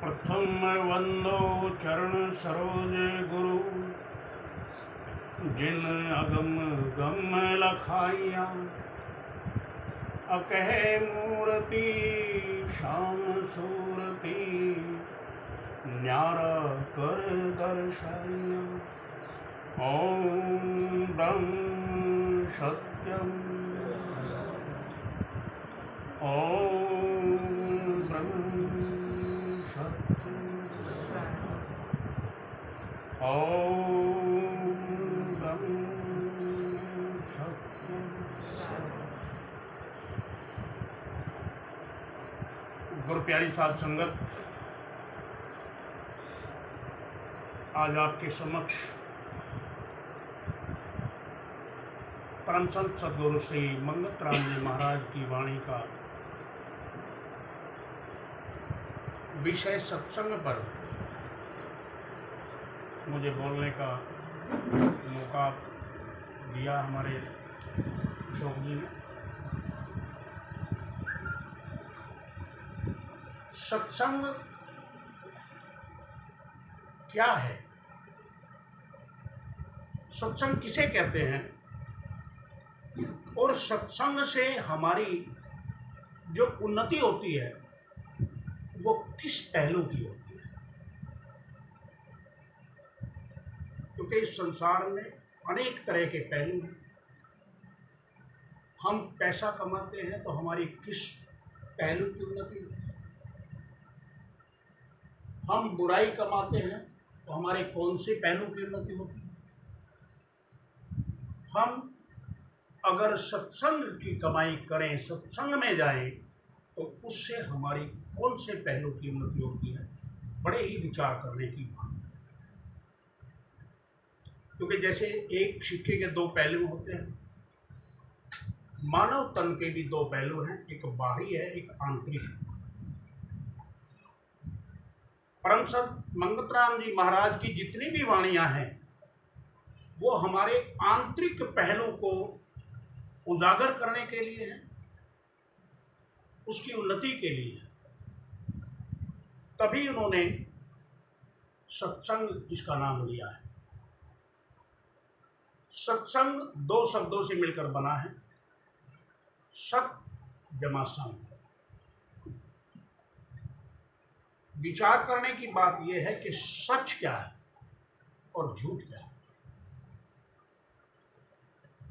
प्रथम वंदो चरण सरोज गुरु, जिन अगम गम लखाइया। अकह मूर्ति श्याम सूरति, न्यारा कर दर्शाइया। ओम ब्रह्म सत्यम, ओम ब्रह्म सत्यम, ओम ब्रह्म सत्यम। गुरु प्यारी साध संगत, आज आपके समक्ष परम संत सदगुरु श्री मंगत राम जी महाराज की वाणी का विषय सत्संग पर मुझे बोलने का मौका दिया हमारे अशोक जी ने। सत्संग क्या है? सत्संग किसे कहते हैं और सत्संग से हमारी जो उन्नति होती है वो किस पहलू की होती है? क्योंकि इस संसार में अनेक तरह के पहलू हैं। हम पैसा कमाते हैं तो हमारी किस पहलू की उन्नति होती है? हम बुराई कमाते हैं तो हमारे कौन से पहलू की उन्नति होती है? हम अगर सत्संग की कमाई करें, सत्संग में जाएं, तो उससे हमारी कौन से पहलू की उन्नति होती है? बड़े ही विचार करने की बात है। क्योंकि जैसे एक सिक्के के दो पहलू होते हैं, मानव तन के भी दो पहलू हैं, एक बाहरी है, एक आंतरिक है। परम संत मंगत राम जी महाराज की जितनी भी वाणियां हैं वो हमारे आंतरिक पहलू को उजागर करने के लिए है, उसकी उन्नति के लिए है। तभी उन्होंने सत्संग इसका नाम लिया है। सत्संग दो शब्दों से मिलकर बना है, सत जमा संग। विचार करने की बात यह है कि सच क्या है और झूठ क्या है।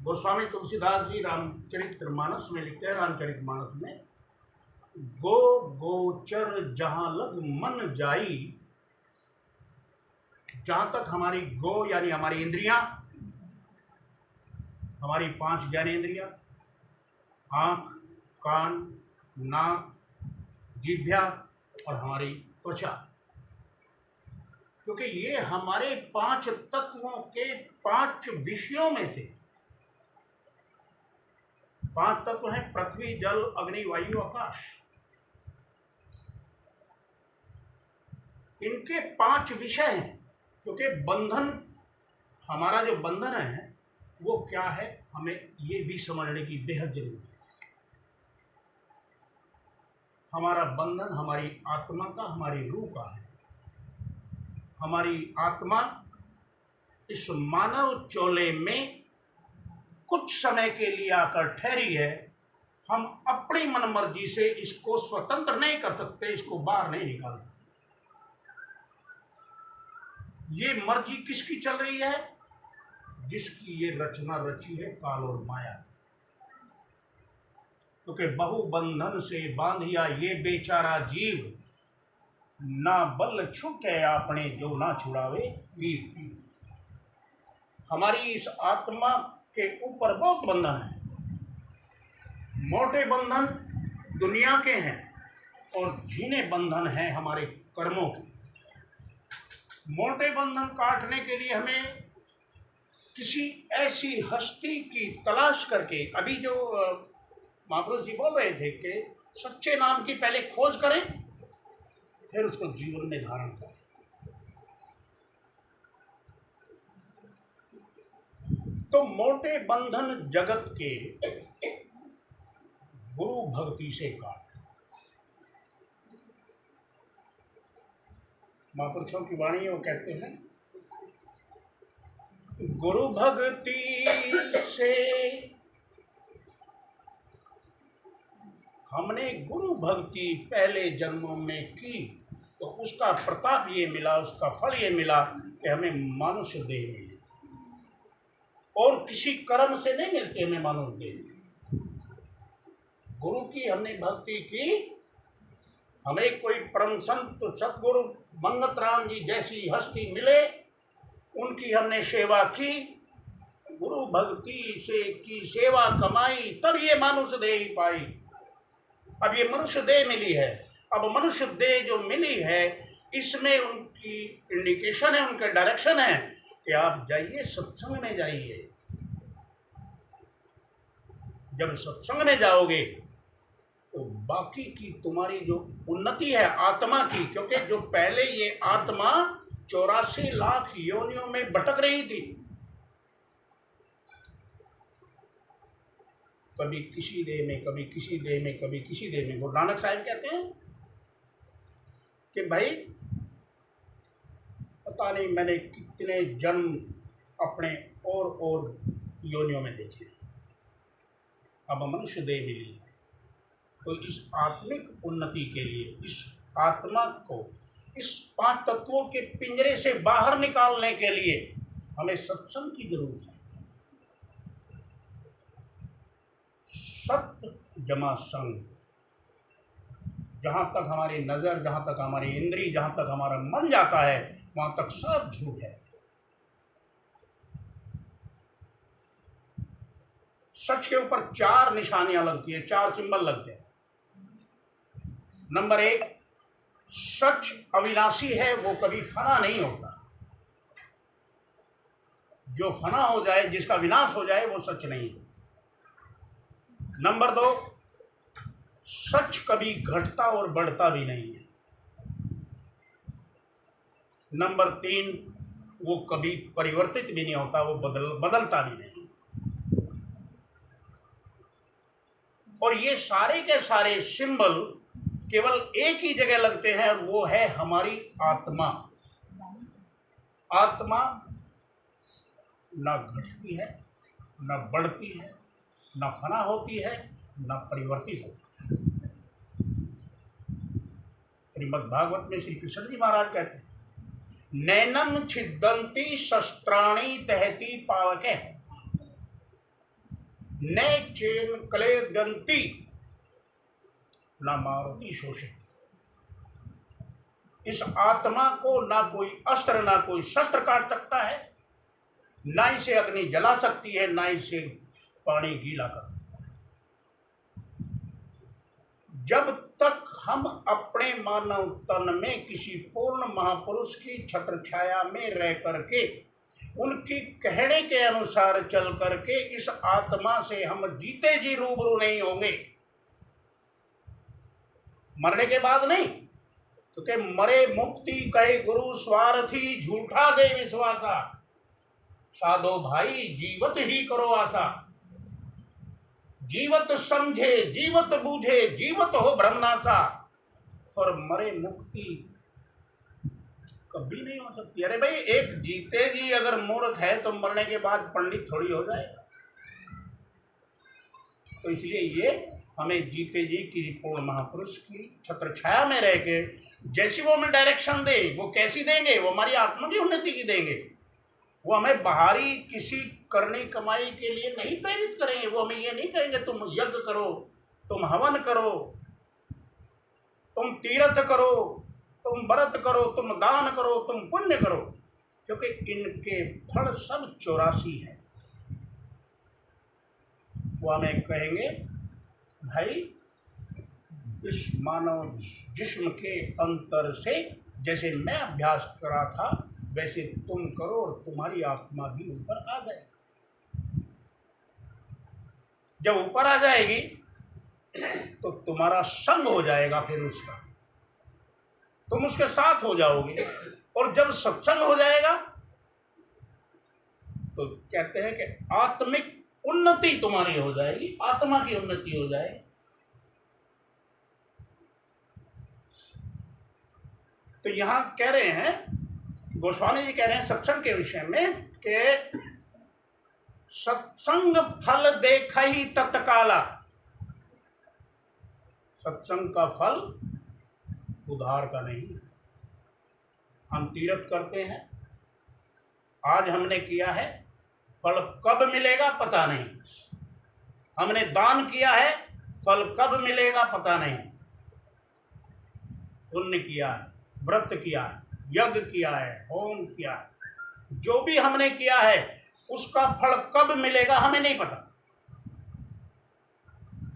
गोस्वामी तुलसीदास जी रामचरितमानस में लिखते हैं, रामचरितमानस में, गो गोचर जहां लग मन जाई। जहां तक हमारी गो यानी हमारी इंद्रियां, हमारी 5 ज्ञानेंद्रियां, आंख, कान, नाक, जिह्वा और हमारी त्वचा, क्योंकि ये हमारे 5 तत्वों के 5 विषयों में थे। 5 तत्व हैं पृथ्वी, जल, अग्नि, वायु, आकाश। इनके 5 विषय हैं। क्योंकि बंधन, हमारा जो बंधन है वो क्या है, हमें ये भी समझने की बेहद जरूरत है। हमारा बंधन हमारी आत्मा का, हमारी रूह का है। हमारी आत्मा इस मानव चोले में कुछ समय के लिए आकर ठहरी है। हम अपनी मनमर्जी से इसको स्वतंत्र नहीं कर सकते, इसको बाहर नहीं निकाल सकते। ये मर्जी किसकी चल रही है? जिसकी ये रचना रची है काल और माया। क्योंकि बहु बंधन से बांधिया ये बेचारा जीव, ना बल छूटे आपने जो ना छुड़ावे वीर। हमारी इस आत्मा के ऊपर बहुत बंधन है। मोटे बंधन दुनिया के हैं और झीने बंधन हैं हमारे कर्मों के। मोटे बंधन काटने के लिए हमें किसी ऐसी हस्ती की तलाश करके, अभी जो महापुरुष जी बोल रहे थे कि सच्चे नाम की पहले खोज करें, फिर उसको जीवन में धारण करें। तो मोटे बंधन जगत के गुरु भक्ति से काट। महापुरुषों की वाणी है, वो कहते हैं गुरु भक्ति से हमने गुरु भक्ति पहले जन्मों में की तो उसका प्रताप ये मिला, उसका फल ये मिला कि हमें मनुष्य देह मिली। और किसी कर्म से नहीं मिलती हमें मनुष्य देह। गुरु की हमने भक्ति की, हमें कोई परम संत सतगुरु मंगत राम जी जैसी हस्ती मिले, उनकी हमने सेवा की, गुरु भक्ति से की सेवा कमाई, तब ये मनुष्य देह पाई। अब ये मनुष्य देह मिली है। अब मनुष्य देह जो मिली है इसमें उनकी इंडिकेशन है, उनका डायरेक्शन है कि आप जाइए सत्संग में जाइए। जब सत्संग में जाओगे तो बाकी की तुम्हारी जो उन्नति है आत्मा की, क्योंकि जो पहले ये आत्मा 84 लाख योनियों में भटक रही थी, कभी किसी देह में, कभी किसी देह में, कभी किसी देह में। गुरु नानक साहब कहते हैं कि भाई पता नहीं मैंने कितने जन्म अपने और योनियों में देखे, अब मनुष्य देह मिली है। तो इस आत्मिक उन्नति के लिए, इस आत्मा को इस 5 तत्वों के पिंजरे से बाहर निकालने के लिए हमें सत्संग की जरूरत है। सत्य जमा संग। जहाँ तक हमारी नज़र, जहाँ तक हमारी इंद्री, जहाँ तक हमारा मन जाता है वहाँ तक सब झूठ है। सच के ऊपर 4 निशानियां लगती है, 4 सिंबल लगते हैं। नंबर 1, सच अविनाशी है, वो कभी फना नहीं होता। जो फना हो जाए, जिसका विनाश हो जाए, वो सच नहीं है। नंबर 2, सच कभी घटता और बढ़ता भी नहीं है। नंबर 3, वो कभी परिवर्तित भी नहीं होता, वो बदलता भी नहीं। और ये सारे के सारे सिंबल केवल एक ही जगह लगते हैं, और वो है हमारी आत्मा। आत्मा न घटती है, न बढ़ती है, न फना होती है, न परिवर्तित होती है। श्रीमद् भागवत में श्री कृष्ण जी महाराज कहते हैं, नैनम छिदंती शस्त्राणी तहती पावके न चेन कले गंती न मारुति शोषित। इस आत्मा को ना कोई अस्त्र, ना कोई शस्त्र काट सकता है, ना इसे अग्नि जला सकती है, ना इसे पानी गीला कर सकता है। जब तक हम अपने मानव तन में किसी पूर्ण महापुरुष की छत्र छाया में रह करके, उनकी कहने के अनुसार चल करके इस आत्मा से हम जीते जी रूबरू नहीं होंगे, मरने के बाद नहीं, क्योंकि मरे मुक्ति कहे गुरु स्वार्थी, झूठा दे विश्वासा, साधो भाई जीवत ही करो आशा। जीवत समझे, जीवत बूझे, जीवत हो ब्रह्मनाशा। और मरे मुक्ति कभी नहीं हो सकती। अरे भाई, एक जीते जी अगर मूर्ख है तो मरने के बाद पंडित थोड़ी हो जाएगा। तो इसलिए ये हमें जीते जी किसी पूर्ण महापुरुष की छत्र छाया में रह के जैसी वो हमें डायरेक्शन दे, वो कैसी देंगे, वो हमारी आत्मा की उन्नति की देंगे। वो हमें बाहरी किसी करने कमाई के लिए नहीं प्रेरित करेंगे। वो हमें ये नहीं कहेंगे तुम यज्ञ करो, तुम हवन करो, तुम तीर्थ करो, तुम व्रत करो, तुम दान करो, तुम पुण्य करो, क्योंकि इनके फल सब 84 है। वो हमें कहेंगे भाई इस मानव जिस्म के अंतर से जैसे मैं अभ्यास करा था वैसे तुम करो और तुम्हारी आत्मा भी ऊपर आ जाएगी। जब ऊपर आ जाएगी तो तुम्हारा संग हो जाएगा, फिर उसका तुम उसके साथ हो जाओगे। और जब सत्संग हो जाएगा तो कहते हैं कि आत्मिक उन्नति तुम्हारी हो जाएगी, आत्मा की उन्नति हो जाएगी। तो यहाँ कह रहे हैं, गोस्वामी जी कह रहे हैं सत्संग के विषय में कि सत्संग फल देखा ही तत्काला। सत्संग का फल उधार का नहीं है। हम तीर्थ करते हैं, आज हमने किया है, फल कब मिलेगा पता नहीं। हमने दान किया है, फल कब मिलेगा पता नहीं। पुण्य किया है, व्रत किया है, यज्ञ किया है, होम किया है, जो भी हमने किया है उसका फल कब मिलेगा हमें नहीं पता।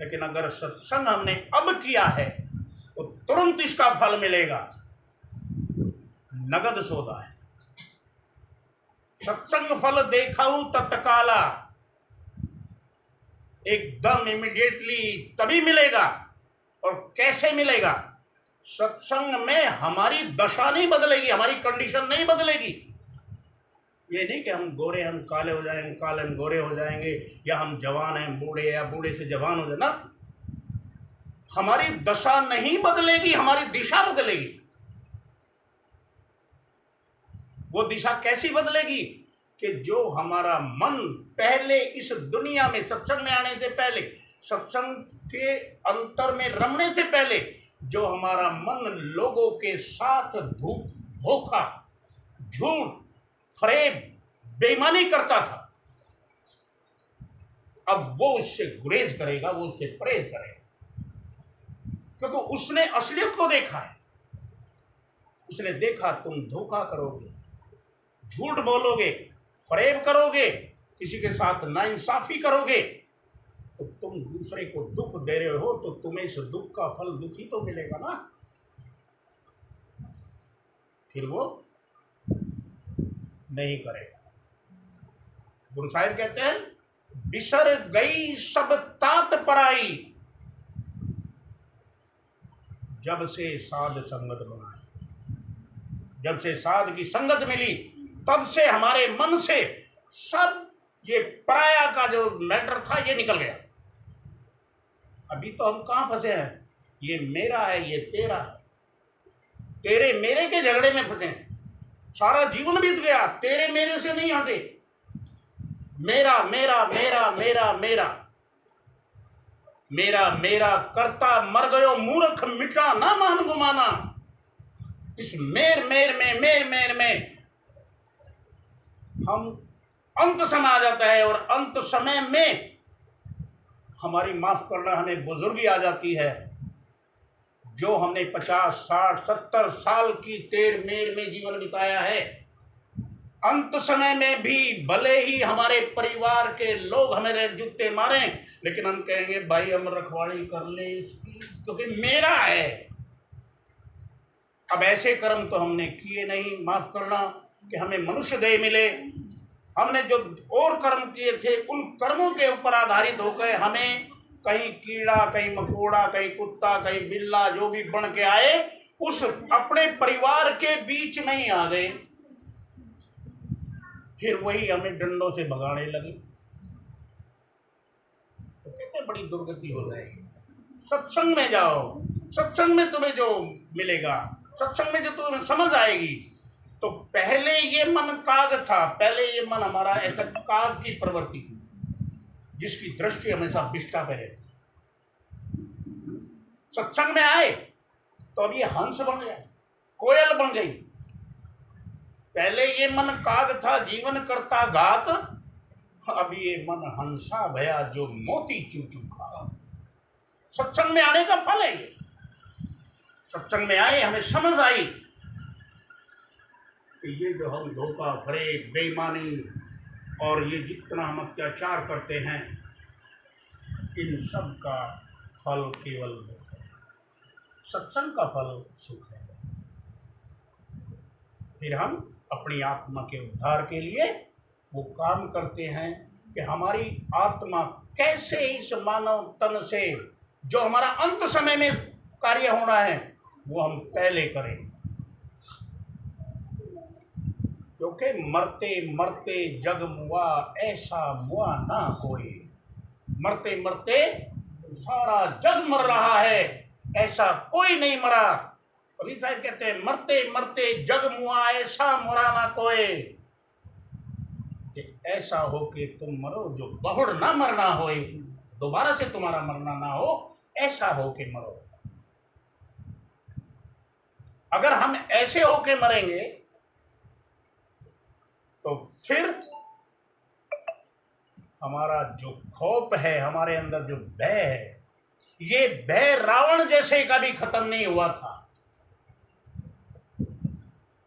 लेकिन अगर सत्संग हमने अब किया है तो तुरंत इसका फल मिलेगा। नगद सौदा है। सत्संग फल देखाऊ तत्काला, एकदम इमीडिएटली तभी मिलेगा। और कैसे मिलेगा? सत्संग में हमारी दशा नहीं बदलेगी, हमारी कंडीशन नहीं बदलेगी। ये नहीं कि हम गोरे हम काले हो जाएंगे, काले हम गोरे हो जाएंगे, या हम जवान हैं बूढ़े, या बूढ़े से जवान हो जाए ना। हमारी दशा नहीं बदलेगी, हमारी दिशा बदलेगी। वो दिशा कैसी बदलेगी? कि जो हमारा मन पहले इस दुनिया में सत्संग में आने से पहले, सत्संग के अंतर में रमने से पहले, जो हमारा मन लोगों के साथ धोखा, झूठ, फरेब, बेईमानी करता था, अब वो उससे गुरेज करेगा, वो उससे परहेज करेगा। क्योंकि उसने असलियत को देखा है। उसने देखा तुम धोखा करोगे, झूठ बोलोगे, फरेब करोगे, किसी के साथ नाइंसाफी करोगे, तो तुम दूसरे को दुख दे रहे हो, तो तुम्हें इस दुख का फल दुख ही तो मिलेगा ना। फिर वो नहीं करेगा। गुरु साहिब कहते हैं, बिसर गई सब तात पराई, जब से साध संगत बनाई। जब से साध की संगत मिली, तब से हमारे मन से सब ये पराया का जो मैटर था ये निकल गया। अभी तो हम कहाँ फंसे हैं? ये मेरा है, ये तेरा है, तेरे मेरे के झगड़े में फंसे हैं। सारा जीवन बीत गया, तेरे मेरे से नहीं हटे। मेरा मेरा मेरा मेरा मेरा मेरा मेरा करता मर गयो मूर्ख, मिटा ना मान गुमाना। इस मेर मेर में मेर मेर में हम अंत समय आ जाता है, और अंत समय में हमारी, माफ करना, हमें बुजुर्गी आ जाती है। जो हमने 50, 60, 70 साल की तेर मेर में जीवन बिताया है, अंत समय में भी भले ही हमारे परिवार के लोग हमें जूते मारें, लेकिन हम कहेंगे भाई हम रखवाली कर ले इसकी, क्योंकि मेरा है। अब ऐसे कर्म तो हमने किए नहीं, माफ करना, कि हमें मनुष्य देह मिले। हमने जो और कर्म किए थे, उन कर्मों के ऊपर आधारित होकर हमें कहीं कीड़ा, कहीं मकोड़ा, कहीं कुत्ता, कहीं बिल्ला, जो भी बन के आए, उस अपने परिवार के बीच में ही आ गए। फिर वही हमें डंडों से भगाने लगे। तो कहते बड़ी दुर्गति हो जाएगी। सत्संग में जाओ, सत्संग में तुम्हें जो मिलेगा, सत्संग में जो तुम्हें समझ आएगी। तो पहले ये मन काग था, पहले ये मन हमारा ऐसा काग की प्रवृत्ति थी, जिसकी दृष्टि हमेशा विष्ठा पे रहती। सत्संग में आए तो अब ये हंस बन गया, कोयल बन गई। पहले ये मन काग था, जीवन करता घात, अब ये मन हंसा भया जो मोती चू चू खा। सत्संग में आने का फल है ये। सत्संग में आए, हमें समझ आई कि ये जो हम धोखा, फरेब, बेईमानी और ये जितना हम अत्याचार करते हैं, इन सब का फल केवल दुख है। सत्संग का फल सुख है। फिर हम अपनी आत्मा के उद्धार के लिए वो काम करते हैं कि हमारी आत्मा कैसे इस मानव तन से, जो हमारा अंत समय में कार्य होना है, वो हम पहले करें। क्योंकि मरते मरते जग मुआ, ऐसा मुआ ना कोई। मरते मरते सारा जग मर रहा है, ऐसा कोई नहीं मरा। कबीर साहब कहते हैं मरते मरते जग मुआ ऐसा मोरा ना कोई, कि ऐसा हो कि तुम मरो जो बहुड़ ना मरना होए, दोबारा से तुम्हारा मरना ना हो, ऐसा हो के मरो। अगर हम ऐसे होके मरेंगे तो फिर हमारा जो खौफ है, हमारे अंदर जो भय है, ये भय रावण जैसे का भी खत्म नहीं हुआ था,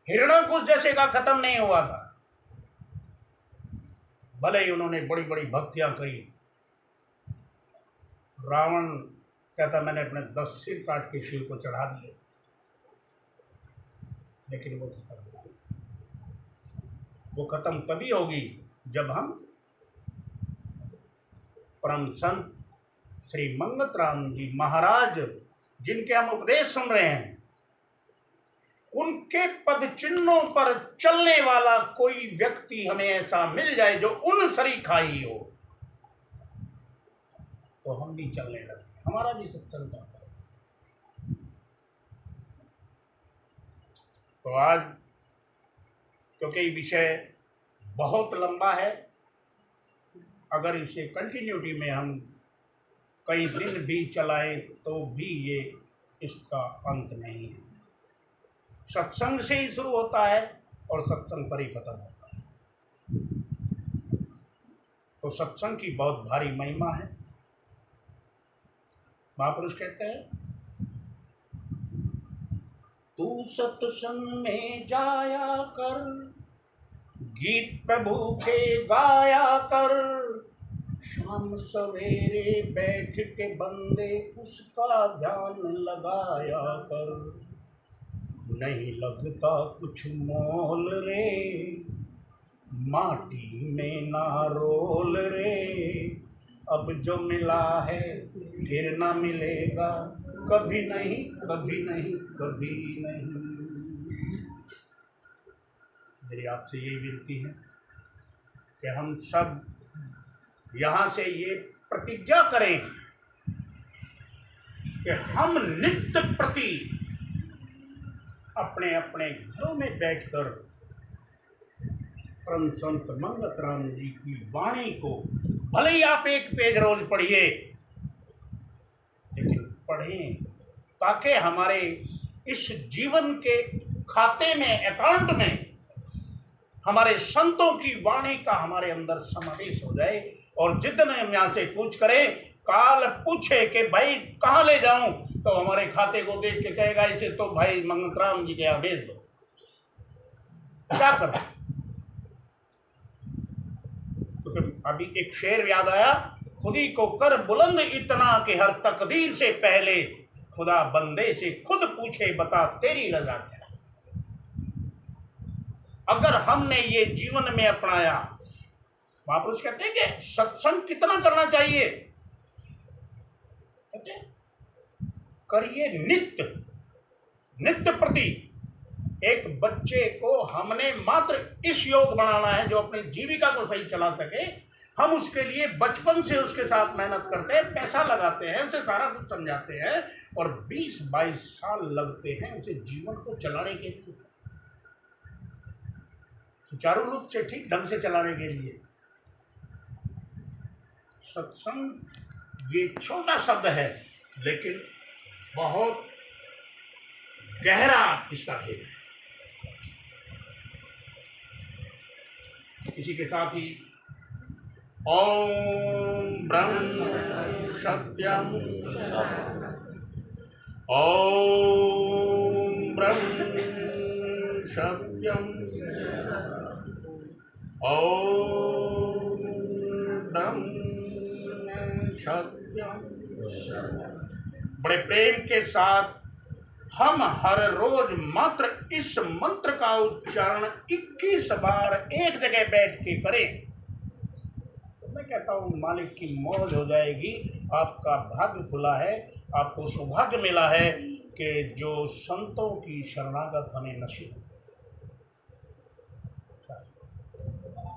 हिरण्यकुश जैसे का खत्म नहीं हुआ था। भले ही उन्होंने बड़ी बड़ी भक्तियां करी, रावण कहता मैंने अपने 10 सिर काट के शिव को चढ़ा दिए, लेकिन वो खत्म होगी। वो खत्म तभी होगी जब हम परम संत श्री मंगत राम जी महाराज, जिनके हम उपदेश सुन रहे हैं, उनके पद चिन्हों पर चलने वाला कोई व्यक्ति हमें ऐसा मिल जाए जो उन सरीखाई हो, तो हम भी चलने लगे, हमारा भी सत्संग करता है। तो आज क्योंकि विषय बहुत लंबा है, अगर इसे कंटिन्यूटी में हम कई दिन भी चलाएं तो भी ये इसका अंत नहीं है। सत्संग से ही शुरू होता है और सत्संग पर ही खत्म होता है। तो सत्संग की बहुत भारी महिमा है। महापुरुष कहते हैं तू सत्संग में जाया कर, गीत प्रभु के गाया कर, शाम सवेरे बैठ के बंदे उसका ध्यान लगाया कर, नहीं लगता कुछ मोल रे, माटी में ना रोल रे, अब जो मिला है फिर ना मिलेगा, कभी नहीं कभी नहीं कभी नहीं। मेरी आपसे यही विनती है कि हम सब यहाँ से ये प्रतिज्ञा करें कि हम नित्य प्रति अपने अपने घरों में बैठकर परम संत मंगत राम जी की वाणी को, भले ही आप एक पेज रोज पढ़िए, लेकिन पढ़ें ताकि हमारे इस जीवन के खाते में, अकाउंट में हमारे संतों की वाणी का हमारे अंदर समावेश हो जाए। और जितने हम यहाँ से कूच करें, काल पूछे कि भाई कहाँ ले जाऊं, तो हमारे खाते को देख के कहेगा इसे तो भाई मंगत राम जी के यहाँ भेज दो। क्या करें? क्योंकि अभी एक शेर याद आया, खुदी को कर बुलंद इतना कि हर तकदीर से पहले खुदा बंदे से खुद पूछे बता तेरी रजा क्या। अगर हमने ये जीवन में अपनाया, महापुरुष कहते हैं कि सत्संग कितना करना चाहिए, कहते हैं करिए नित्य, नित्य प्रति। एक बच्चे को हमने मात्र इस योग बनाना है जो अपनी जीविका को सही चला सके। हम उसके लिए बचपन से उसके साथ मेहनत करते हैं, पैसा लगाते हैं, उसे सारा कुछ समझाते हैं, और 20-22 साल लगते हैं उसे जीवन को चलाने के लिए, सुचारू रूप से ठीक ढंग से चलाने के लिए। सत्संग ये छोटा शब्द है, लेकिन बहुत गहरा इसका भेद है। इसी के साथ ही ओम ब्रह्म सत्यम, ओम ब्रह्म सत्यम, ओम ब्रह्म सत्यम। बड़े प्रेम के साथ हम हर रोज मात्र इस मंत्र का उच्चारण 21 बार एक जगह बैठ के करें, तो मैं कहता हूँ मालिक की मौज हो जाएगी। आपका भाग्य खुला है, आपको सौभाग्य मिला है कि जो संतों की शरणागत हमें नसीब